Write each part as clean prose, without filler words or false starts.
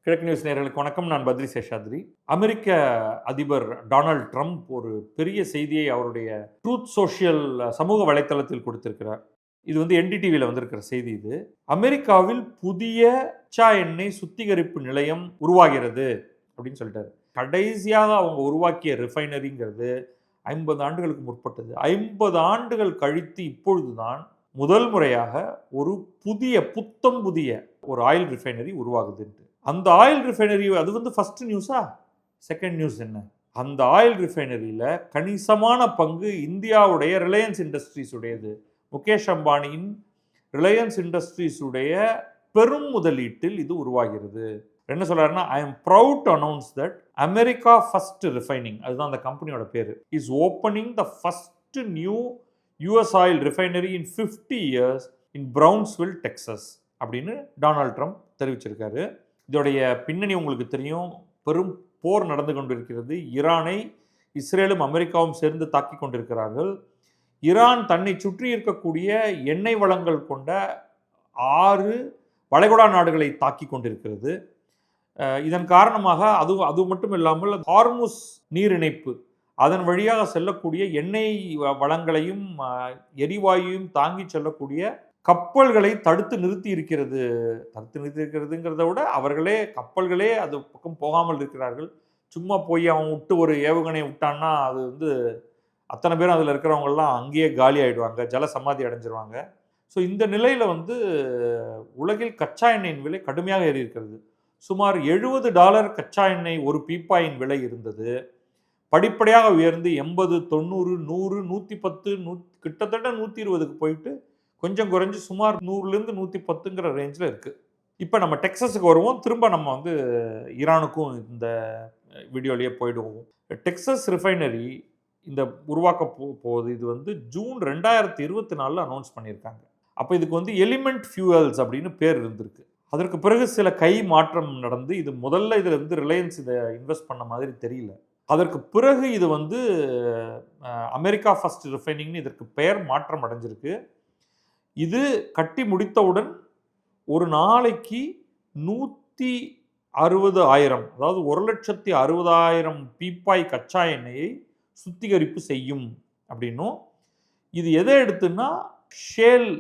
கிழக்கு நியூஸ் நேயர்களுக்கு வணக்கம். நான் பத்ரி சேஷாத்ரி. அமெரிக்க அதிபர் டொனால்ட் ட்ரம்ப் ஒரு பெரிய செய்தியை அவருடைய ட்ரூத் சோஷியல் சமூக வலைத்தளத்தில் கொடுத்திருக்கிறார். இது வந்து என்டிடிவியில் வந்திருக்கிற செய்தி இது. அமெரிக்காவில் புதிய கச்சா எண்ணெய் சுத்திகரிப்பு நிலையம் உருவாகிறது அப்படின்னு சொல்லிட்டாரு. கடைசியாக அவங்க உருவாக்கிய ரிஃபைனரிங்கிறது 50 ஆண்டுகளுக்கு முற்பட்டது. 50 ஆண்டுகள் கழித்து இப்பொழுதுதான் முதல் முறையாக ஒரு புத்தம் புதிய ஒரு ஆயில் ரிஃபைனரி உருவாகுது. அந்த ஆயில் ரிஃபைனரி அது வந்து ஃபர்ஸ்ட் நியூஸா? செகண்ட் நியூஸ் என்ன? அந்த ஆயில் ரிஃபைனரியில் கணிசமான பங்கு இந்தியாவுடைய ரிலையன்ஸ் இண்டஸ்ட்ரீஸ் உடையது. முகேஷ் அம்பானியின் ரிலையன்ஸ் இண்டஸ்ட்ரீஸ் உடைய பெரும் முதலீட்டில் இது உருவாகிறது. என்ன சொல்றாருன்னா, I am proud to announce that America first refining, அதுதான் அந்த கம்பெனியோட பேர், is opening the first new US oil refinery in 50 years in Brownsville, Texas அப்படின்னு டொனால்ட் ட்ரம்ப் தெரிவிச்சிருக்காரு. இதோடைய பின்னணி உங்களுக்கு தெரியும். பெரும் போர் நடந்து கொண்டிருக்கிறது. ஈரானை இஸ்ரேலும் அமெரிக்காவும் சேர்ந்து தாக்கி கொண்டிருக்கிறார்கள். ஈரான் தன்னை சுற்றி இருக்கக்கூடிய எண்ணெய் வளங்கள் கொண்ட 6 வளைகுடா நாடுகளை தாக்கி கொண்டிருக்கிறது. இதன் காரணமாக அது மட்டும் இல்லாமல் ஹார்முஸ் நீரிணைப்பு, அதன் வழியாக செல்லக்கூடிய எண்ணெய் வளங்களையும் எரிவாயுவையும் தாங்கி செல்லக்கூடிய கப்பல்களை தடுத்து நிறுத்தி இருக்கிறதுங்கிறத விட அவர்களே கப்பல்களே அது பக்கம் போகாமல் இருக்கிறார்கள். சும்மா போய் அவன் விட்டு ஒரு ஏவுகணை விட்டான்னா அது வந்து அத்தனை பேரும் அதில் இருக்கிறவங்கெல்லாம் அங்கேயே காலி ஆகிடுவாங்க, ஜல சமாதி அடைஞ்சிருவாங்க. ஸோ இந்த நிலையில் வந்து உலகில் கச்சா எண்ணெயின் விலை கடுமையாக ஏறி இருக்கிறது. சுமார் $70 கச்சா எண்ணெய் ஒரு பீப்பாயின் விலை இருந்தது. படிப்படியாக உயர்ந்து 80, 90, 100, 110, கிட்டத்தட்ட 120க்கு போயிட்டு கொஞ்சம் குறைஞ்சி சுமார் 100லேருந்து 110ங்கிற ரேஞ்சில் இருக்குது. இப்போ நம்ம டெக்ஸஸுக்கு வருவோம். திரும்ப நம்ம வந்து ஈரானுக்கும் இந்த வீடியோலேயே போயிடுவோம். டெக்ஸஸ் ரிஃபைனரி இந்த உருவாக்க போகுது. இது வந்து ஜூன் 2024 அனௌன்ஸ் பண்ணியிருக்காங்க. அப்போ இதுக்கு வந்து எலிமெண்ட் ஃபியூவல்ஸ் அப்படின்னு பேர் இருந்திருக்கு. அதற்கு பிறகு சில கை மாற்றம் நடந்து இது முதல்ல இதில் வந்து ரிலையன்ஸ் இதை இன்வெஸ்ட் பண்ண மாதிரி தெரியல. அதற்கு பிறகு இது வந்து அமெரிக்கா ஃபர்ஸ்ட் ரிஃபைனிங்னு இதற்கு பெயர் மாற்றம் அடைஞ்சிருக்கு. இது கட்டி முடித்தவுடன் ஒரு நாளைக்கு 160,000, அதாவது 1,60,000 பீப்பாய் கச்சா எண்ணெயை சுத்திகரிப்பு செய்யும் அப்படின்னும், இது எதை எடுத்துன்னா ஷேல்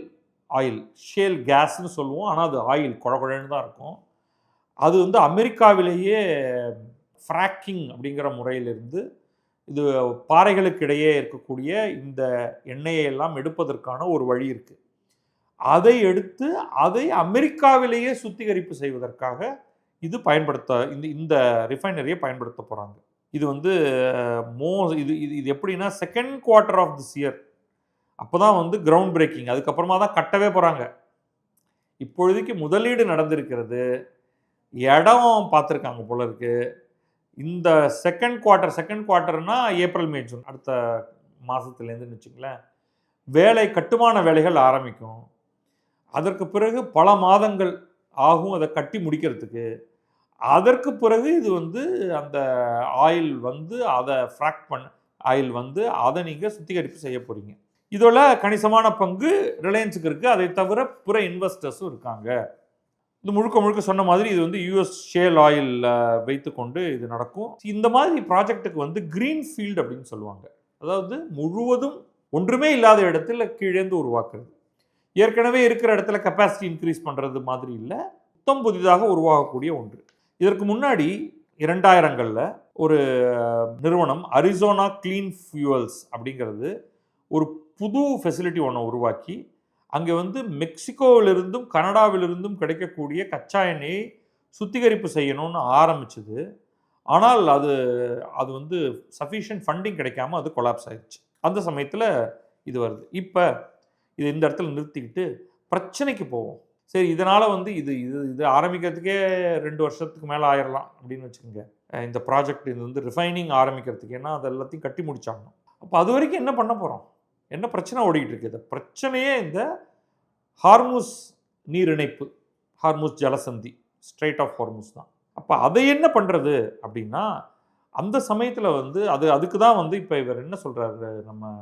ஆயில், ஷேல் கேஸ்ன்னு சொல்லுவோம். ஆனால் அது ஆயில் குழகுழன்னு தான் இருக்கும். அது வந்து அமெரிக்காவிலேயே ஃப்ராக்கிங் அப்படிங்கிற முறையிலிருந்து இது பாறைகளுக்கு இடையே இருக்கக்கூடிய இந்த எண்ணெயை எல்லாம் எடுப்பதற்கான ஒரு வழி இருக்குது. அதை எடுத்து அதை அமெரிக்காவிலேயே சுத்திகரிப்பு செய்வதற்காக இது இந்த ரிஃபைனரியை பயன்படுத்த போகிறாங்க. இது வந்து இது எப்படின்னா second quarter of this year அப்போ தான் வந்து கிரவுண்ட் பிரேக்கிங், அதுக்கப்புறமா தான் கட்டவே போகிறாங்க. இப்பொழுதைக்கு முதலீடு நடந்திருக்கிறது, இடம் பார்த்துருக்காங்க போல இருக்கு. இந்த செகண்ட் குவார்ட்டர்னா ஏப்ரல் மே ஜூன் அடுத்த மாதத்துலேருந்துன்னு வச்சுங்களேன், கட்டுமான வேலைகள் ஆரம்பிக்கும். அதற்கு பிறகு பல மாதங்கள் ஆகும் அதை கட்டி முடிக்கிறதுக்கு. அதற்கு பிறகு இது வந்து அந்த ஆயில் வந்து அதை ஆயில் வந்து அதை நீங்கள் சுத்திகரிப்பு செய்ய போகிறீங்க. இதோட கணிசமான பங்கு ரிலையன்ஸுக்கு இருக்குது. அதை தவிர பிற இன்வெஸ்டர்ஸும் இருக்காங்க. இது முழுக்க சொன்ன மாதிரி இது வந்து யூஎஸ் ஷேல் ஆயில் வைத்துக்கொண்டு இது நடக்கும். இந்த மாதிரி ப்ராஜெக்டுக்கு வந்து கிரீன் ஃபீல்டு அப்படின்னு சொல்லுவாங்க. அதாவது முழுவதும் ஒன்றுமே இல்லாத இடத்துல கீழேந்து உருவாக்குறது. ஏற்கனவே இருக்கிற இடத்துல கெப்பாசிட்டி இன்க்ரீஸ் பண்ணுறது மாதிரி இல்லை, புதிதாக உருவாகக்கூடிய ஒன்று. இதற்கு முன்னாடி 2000களில் ஒரு நிறுவனம் அரிசோனா கிளீன் ஃபியூவல்ஸ் அப்படிங்கிறது ஒரு புது ஃபெசிலிட்டி ஒன்று உருவாக்கி அங்கே வந்து மெக்சிகோவிலிருந்தும் கனடாவிலிருந்தும் கிடைக்கக்கூடிய கச்சா எண்ணெயை சுத்திகரிப்பு செய்யணும்னு ஆரம்பிச்சது. ஆனால் அது வந்து சஃபிஷியன்ட் ஃபண்டிங் கிடைக்காம அது கொலாப்ஸ் ஆயிடுச்சு. அந்த சமயத்தில் இது வருது. இப்போ இது இந்த இடத்துல நிறுத்திக்கிட்டு பிரச்சனைக்கு போவோம். சரி, இதனால் வந்து இது ஆரம்பிக்கிறதுக்கே 2 வருஷத்துக்கு மேலே ஆயிடலாம் அப்படின்னு வச்சுக்கோங்க. இந்த ப்ராஜெக்ட் இது வந்து ரிஃபைனிங் ஆரம்பிக்கிறதுக்கு, ஏன்னா அது எல்லாத்தையும் கட்டி முடிச்சாகணும். அப்போ அது வரைக்கும் என்ன பண்ண போகிறோம்? என்ன பிரச்சனை ஓடிக்கிட்டு இருக்குது? இந்த பிரச்சனையே இந்த ஹார்முஸ் நீரிணைப்பு, ஹார்முஸ் ஜலசந்தி, ஸ்ட்ரெயிட் ஆஃப் ஹார்முஸ் தான். அப்போ அதை என்ன பண்ணுறது அப்படின்னா, அந்த சமயத்தில் வந்து அதுக்கு தான் வந்து இப்போ இவர் என்ன சொல்கிறாரு நம்ம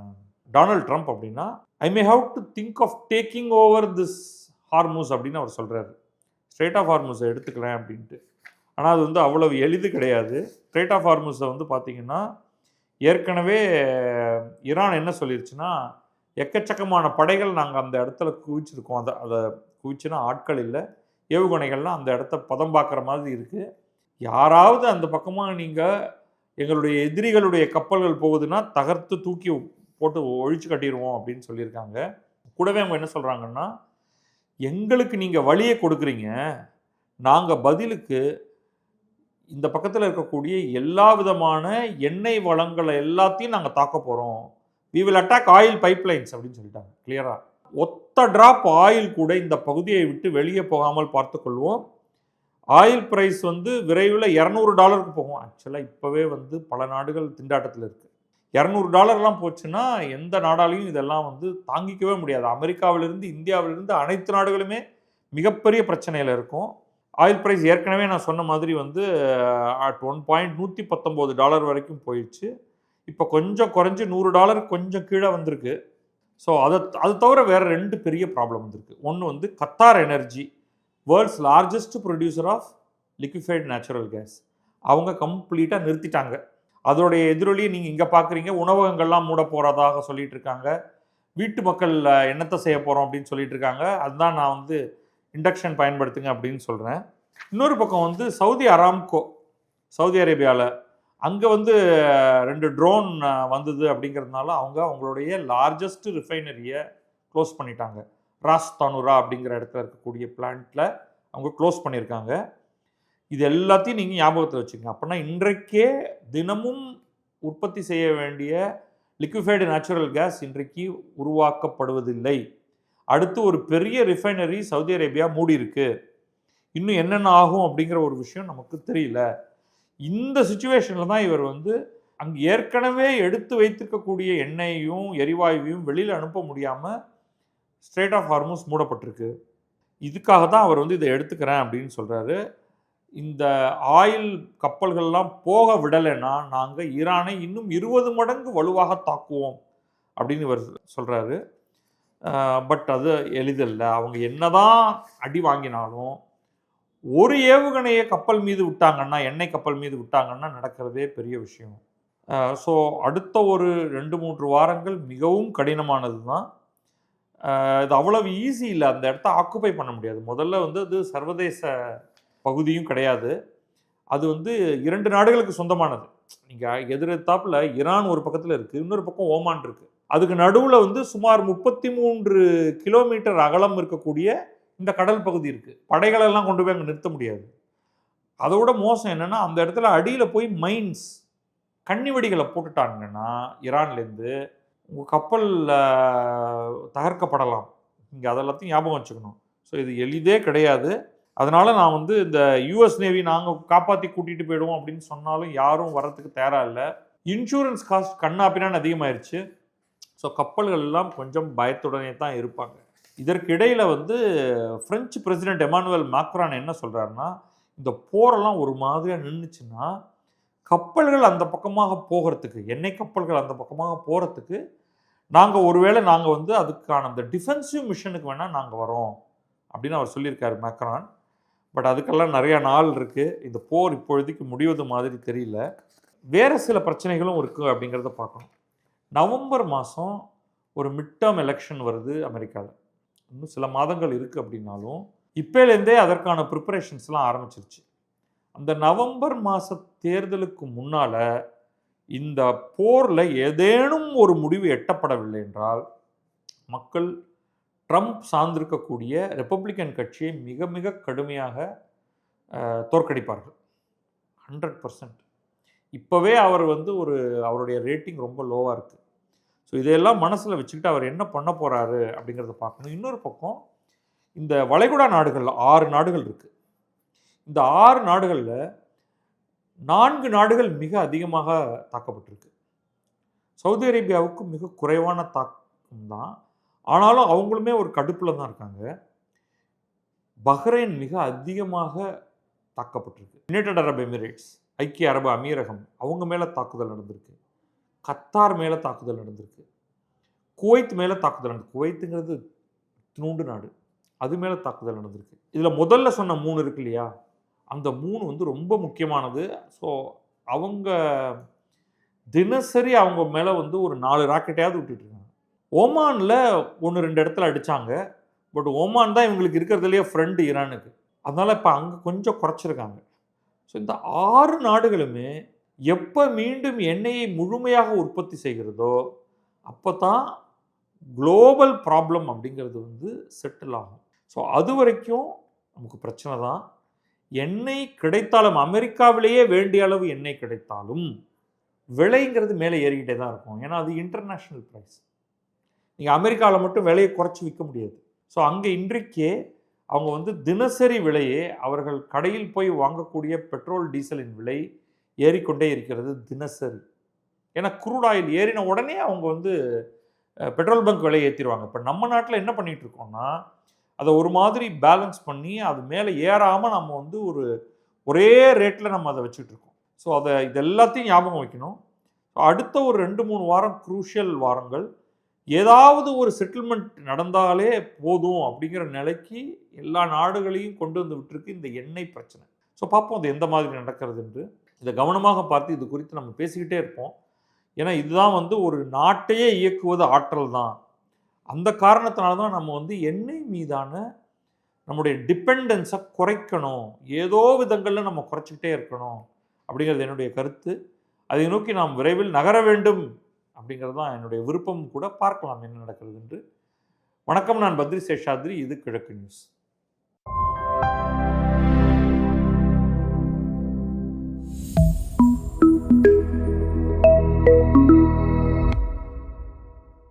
டொனால்ட் ட்ரம்ப் அப்படின்னா, I may have to think of taking over this Hormuz அப்படின்னு அவர் சொல்கிறாரு. ஸ்ட்ரெயிட் ஆஃப் ஹார்முஸை எடுத்துக்கிறேன் அப்படின்ட்டு. ஆனால் அது வந்து அவ்வளவு எளிது கிடையாது. ஸ்ட்ரெய்ட் ஆஃப் ஹார்முஸை வந்து பார்த்தீங்கன்னா, ஏற்கனவே ஈரான் என்ன சொல்லிருச்சுன்னா, எக்கச்சக்கமான படைகள் நாங்கள் அந்த இடத்துல குவிச்சிருக்கோம். அதை குவிச்சுன்னா ஆட்கள் இல்லை, ஏவுகணைகள்லாம் அந்த இடத்த பதம் பார்க்குற மாதிரி இருக்குது. யாராவது அந்த பக்கமாக நீங்கள் எங்களுடைய எதிரிகளுடைய கப்பல்கள் போகுதுன்னா தகர்த்து தூக்கி போட்டு ஒழிச்சு கட்டிடுவோம் அப்படின்னு சொல்லியிருக்காங்க. கூடவே அவங்க என்ன சொல்கிறாங்கன்னா, எங்களுக்கு நீங்கள் வழியை கொடுக்குறீங்க, நாங்கள் பதிலுக்கு இந்த பக்கத்தில் இருக்கக்கூடிய எல்லா விதமான எண்ணெய் வளங்களை எல்லாத்தையும் நாங்கள் தாக்க போகிறோம். We will attack oil pipelines அப்படின்னு சொல்லிட்டாங்க கிளியரா. ஒத்த டிராப் ஆயில் கூட இந்த பகுதியை விட்டு வெளியே போகாமல் பார்த்துக்கொள்வோம். ஆயில் பிரைஸ் வந்து விரைவில் $200 போகும். ஆக்சுவலாக இப்போவே வந்து பல நாடுகள் திண்டாட்டத்தில் இருக்குது. $200 போச்சுன்னா எந்த நாடாலையும் இதெல்லாம் வந்து தாங்கிக்கவே முடியாது. அமெரிக்காவிலிருந்து இந்தியாவிலிருந்து அனைத்து நாடுகளுமே மிகப்பெரிய பிரச்சனையில் இருக்கும். ஆயில் பிரைஸ் ஏற்கனவே நான் சொன்ன மாதிரி வந்து அட் $1.119 வரைக்கும் போயிடுச்சு. இப்போ கொஞ்சம் குறைஞ்சி $100 கொஞ்சம் கீழே வந்திருக்கு. ஸோ அது தவிர வேறு 2 பெரிய ப்ராப்ளம் வந்திருக்கு. ஒன்று வந்து Qatar energy, world's largest producer of liquefied natural gas, அவங்க கம்ப்ளீட்டாக நிறுத்திட்டாங்க. அதோடைய எதிரொலியை நீங்கள் இங்கே பார்க்குறீங்க. உணவகங்கள்லாம் மூட போகிறதாக சொல்லிட்டு இருக்காங்க. வீட்டு மக்கள் என்னத்தை செய்ய போகிறோம் அப்படின்னு சொல்லிட்டு இருக்காங்க. அதுதான் நான் வந்து இண்டக்ஷன் பயன்படுத்துங்க அப்படின்னு சொல்கிறேன். இன்னொரு பக்கம் வந்து சவுதி அராம்கோ, சவுதி அரேபியாவில் அங்கே வந்து 2 ட்ரோன் வந்தது அப்படிங்கிறதுனால அவங்களுடைய லார்ஜஸ்ட் ரிஃபைனரியை க்ளோஸ் பண்ணிட்டாங்க. ராஸ் தானூரா அப்படிங்கிற இடத்துல இருக்கக்கூடிய பிளான்ட்டில் அவங்க க்ளோஸ் பண்ணியிருக்காங்க. இது எல்லாத்தையும் நீங்கள் ஞாபகத்தில் வச்சுக்கோங்க. அப்படின்னா இன்றைக்கே தினமும் உற்பத்தி செய்ய வேண்டிய லிக்விஃபைடு நேச்சுரல் கேஸ் இன்றைக்கு உருவாக்கப்படுவதில்லை. அடுத்து ஒரு பெரிய ரிஃபைனரி சவுதி அரேபியா மூடி இருக்கு. இன்னும் என்னென்ன ஆகும் அப்படிங்கிற ஒரு விஷயம் நமக்கு தெரியல. இந்த சுச்சுவேஷனில் தான் இவர் வந்து அங்கே ஏற்கனவே எடுத்து வைத்திருக்கக்கூடிய எண்ணெயையும் எரிவாயுவையும் வெளியில் அனுப்ப முடியாமல் ஸ்ட்ரெய்ட் ஆஃப் ஹார்முஸ் மூடப்பட்டிருக்கு. இதுக்காக தான் அவர் வந்து இதை எடுத்துக்கிறேன் அப்படின்னு சொல்கிறாரு. இந்த ஆயில் கப்பல்கள்லாம் போக விடலைன்னா நாங்கள் ஈரானை இன்னும் 20 மடங்கு வலுவாக தாக்குவோம் அப்படின்னு இவர் சொல்கிறாரு. பட் அது எளிதல்ல. அவங்க என்னதான் அடி வாங்கினாலும் ஒரு ஏவுகணையை கப்பல் மீது விட்டாங்கன்னா, எண்ணெய் கப்பல் மீது விட்டாங்கன்னா நடக்கிறதே பெரிய விஷயம். ஸோ அடுத்த ஒரு 2-3 வாரங்கள் மிகவும் கடினமானது தான். இது அவ்வளவு ஈஸி இல்லை. அந்த இடத்த ஆக்குப்பை பண்ண முடியாது. முதல்ல வந்து அது சர்வதேச பகுதியும் கிடையாது. அது வந்து 2 நாடுகளுக்கு சொந்தமானது. நீங்கள் எதிர்த்தாப்புல ஈரான் ஒரு பக்கத்தில் இருக்குது, இன்னொரு பக்கம் ஓமான் இருக்குது. அதுக்கு நடுவில் வந்து சுமார் 33 கிலோமீட்டர் அகலம் இருக்கக்கூடிய இந்த கடல் பகுதி இருக்குது. படைகளெல்லாம் கொண்டு போய் அங்கே நிறுத்த முடியாது. அதோட மோசம் என்னென்னா, அந்த இடத்துல அடியில் போய் மைன்ஸ் கன்னி வெடிகளை போட்டுட்டாங்கன்னா ஈரான்லேருந்து உங்கள் கப்பல் தகர்க்கப்படலாம். நீங்கள் அதெல்லாத்தையும் ஞாபகம் வச்சுக்கணும். ஸோ இது எளிதே கிடையாது. அதனால் நான் வந்து இந்த யூஎஸ் நேவி நாங்கள் காப்பாற்றி கூட்டிகிட்டு போயிடுவோம் அப்படின்னு சொன்னாலும் யாரும் வர்றதுக்கு தயாராக இல்லை. இன்சூரன்ஸ் காஸ்ட் கண்ணாப்பினான்னு அதிகமாகிடுச்சு. ஸோ கப்பல்கள் எல்லாம் கொஞ்சம் பயத்துடனே தான் இருப்பாங்க. இதற்கு இடையில் வந்து பிரெஞ்சு பிரசிடென்ட் எமானுவேல் மேக்ரான் என்ன சொல்கிறாருன்னா, இந்த போரெல்லாம் ஒரு மாதிரியாக நின்றுச்சுன்னா கப்பல்கள் அந்த பக்கமாக போகிறதுக்கு, எண்ணெய் கப்பல்கள் அந்த பக்கமாக போகிறதுக்கு நாங்கள் வந்து அதுக்கான அந்த டிஃபென்சிவ் மிஷனுக்கு வேணால் நாங்கள் வரோம் அப்படின்னு அவர் சொல்லியிருக்காரு மேக்ரான். பட் அதுக்கெல்லாம் நிறையா நாள் இருக்குது. இந்த போர் இப்பொழுதுக்கு முடிவது மாதிரி தெரியல. வேறு சில பிரச்சனைகளும் இருக்குது அப்படிங்கிறத பார்க்கணும். நவம்பர் மாதம் ஒரு மிட் டேர்ம் எலெக்ஷன் வருது அமெரிக்காவில். இன்னும் சில மாதங்கள் இருக்குது அப்படின்னாலும் இப்போலேருந்தே அதற்கான ப்ரிப்பரேஷன்ஸ்லாம் ஆரம்பிச்சிருச்சு. அந்த நவம்பர் மாத தேர்தலுக்கு முன்னால் இந்த போரில் ஏதேனும் ஒரு முடிவு எட்டப்படவில்லை என்றால் மக்கள் ட்ரம்ப் சார்ந்திருக்கக்கூடிய ரிப்பப்ளிக்கன் கட்சியை மிக மிக கடுமையாக தோற்கடிப்பார்கள். 100%. இப்போவே அவர் வந்து அவருடைய ரேட்டிங் ரொம்ப லோவாக இருக்குது. ஸோ இதையெல்லாம் மனசில் வச்சுக்கிட்டு அவர் என்ன பண்ண போகிறாரு அப்படிங்கிறத பார்க்கணும். இன்னொரு பக்கம் இந்த வளைகுடா நாடுகளில் 6 நாடுகள் இருக்குது. இந்த 6 நாடுகளில் 4 நாடுகள் மிக அதிகமாக தாக்கப்பட்டிருக்கு. சவுதி அரேபியாவுக்கு மிக குறைவான தாக்கம் தான். ஆனாலும் அவங்களுமே ஒரு கடுப்பில் தான் இருக்காங்க. பஹ்ரைன் மிக அதிகமாக தாக்கப்பட்டிருக்கு. யுனைடெட் அரப் எமிரேட்ஸ், ஐக்கிய அரபு அமீரகம், அவங்க மேலே தாக்குதல் நடந்திருக்கு. கத்தார் மேலே தாக்குதல் நடந்திருக்கு. குவைத் மேலே தாக்குதல் நடந்திருக்கு. குவைத்துங்கிறது தினூண்டு நாடு, அது மேலே தாக்குதல் நடந்திருக்கு. இதில் முதல்ல சொன்ன 3 இருக்கு இல்லையா, அந்த 3 வந்து ரொம்ப முக்கியமானது. ஸோ அவங்க தினசரி அவங்க மேல வந்து ஒரு 4 ராக்கெட்டையாவது விட்டுட்டு இருக்காங்க. ஓமான்ல 1, 2 இடத்துல அடிச்சாங்க. பட் ஓமான் தான் இவங்களுக்கு இருக்கிறதுலயே ஃப்ரெண்ட் ஈரானுக்கு. அதனால இப்ப அங்க கொஞ்சம் குறைச்சிருக்காங்க. ஸோ இந்த 6 நாடுகளுமே எப்ப மீண்டும் எண்ணெயை முழுமையாக உற்பத்தி செய்கிறதோ, அப்பதான் குளோபல் ப்ராப்ளம் அப்படிங்கிறது வந்து செட்டில் ஆகும். ஸோ அதுவரைக்கும் நமக்கு பிரச்சனை தான். எண்ணெய் கிடைத்தாலும் அமெரிக்காவிலேயே வேண்டிய அளவு எண்ணெய் கிடைத்தாலும் விலைங்கிறது மேலே ஏறிக்கிட்டே தான் இருக்கும். ஏன்னா அது இன்டர்நேஷனல் பிரைஸ். நீங்க அமெரிக்கால மட்டும் விலையை குறைச்சு விற்க முடியாது. ஸோ அங்க இன்றைக்கே அவங்க வந்து தினசரி விலையே அவர்கள் கடையில் போய் வாங்கக்கூடிய பெட்ரோல், டீசலின் விலை ஏறிக்கொண்டே இருக்கிறது தினசரி. ஏன்னா க்ரூட் ஆயில் ஏறின உடனே அவங்க வந்து பெட்ரோல் பங்க் விலையை ஏற்றிடுவாங்க. இப்போ நம்ம நாட்டில் என்ன பண்ணிட்டு இருக்கோம்னா, அதை ஒரு மாதிரி பேலன்ஸ் பண்ணி அது மேலே ஏறாமல் நம்ம வந்து ஒரே ரேட்டில் நம்ம அதை வச்சுட்டு இருக்கோம். ஸோ இது எல்லாத்தையும் ஞாபகம் வைக்கணும். அடுத்த ஒரு 2, 3 வாரம் குரூஷியல் வாரங்கள். ஏதாவது ஒரு செட்டில்மெண்ட் நடந்தாலே போதும் அப்படிங்கிற நிலைக்கு எல்லா நாடுகளையும் கொண்டு வந்து விட்டுருக்கு இந்த எண்ணெய் பிரச்சனை. ஸோ பார்ப்போம் அது எந்த மாதிரி நடக்கிறது என்று. இதை கவனமாக பார்த்து இது குறித்து நம்ம பேசிக்கிட்டே இருப்போம். ஏன்னா இதுதான் வந்து ஒரு நாட்டையே இயக்குவது ஆற்றல் தான். அந்த காரணத்தினால தான் நம்ம வந்து எண்ணெய் மீதான நம்முடைய டிபெண்டன்ஸை குறைக்கணும். ஏதோ விதங்களில் நம்ம குறைச்சிக்கிட்டே இருக்கணும் அப்படிங்கிறது என்னுடைய கருத்து. அதை நோக்கி நாம் விரைவில் நகர வேண்டும் அப்படிங்கிறது தான் என்னுடைய விருப்பம் கூட. பார்க்கலாம் என்ன நடக்கிறது என்று. வணக்கம், நான் பத்ரி சேஷாத்ரி. இது கிழக்கு நியூஸ்.